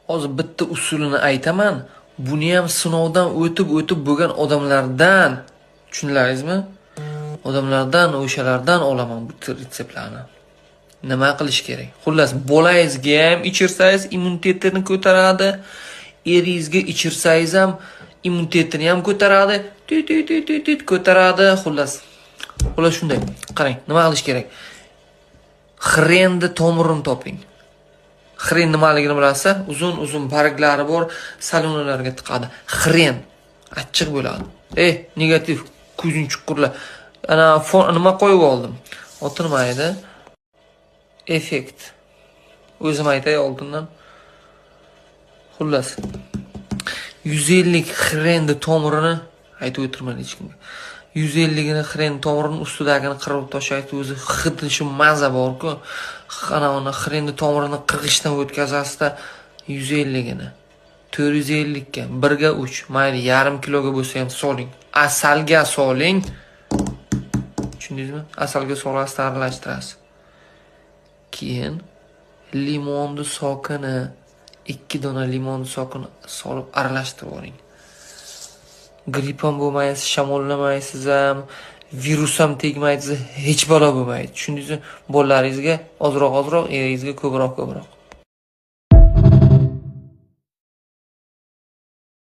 Hozir bitta usulini aytaman. Buni ham sinovdan o'tib bo'lgan odamlardan, tushunlaringizmi? Odamlardan, o'shalardan olaman bu retseptlarni. Nima qilish kerak? Xullas, bolangizga ham ichirsangiz immunitetini ko'taradi. Eringizga ichirsangiz ham immunitetini ham ko'taradi. Ko'taradi. Xullas shunday. Qarang, nima qilish kerak? Xrenni tomirini toping. Xren nimaligini bilasizlar? Uzun barglari bor, salonlarga tiqadi. Xren achchiq bo'ladi. Negativ ko'zing chuqurlar. Ana nima qo'yib oldim. Oti nima edi? Effekt. O'zim aytay oldindan. Xullas 150 xrenni tomirini aytib o'tirman hech kimga. 150gini xren tomirini ustidagini qirib tashlaydi, o'zi hidi shu maza bor-ku. Ana uni xrenni tomirini qirg'ichdan o'tkazasizda 150gini 450 ga 1 ga 3, mayli yarim kiloga bo'lsa ham soling. Asalga soling. Tushundingizmi? Asalga solasiz, aralashtirasiz. Keyin limonni sokini 2 dona limonni sokini solib aralashtirib oling. Gripp ham bo'lmaysiz, shamollamaysiz ham, virus ham tegmaydi, hech balo bo'lmaydi. Tushundingizmi? Bolalaringizga ozroq, eringizga ko'proq.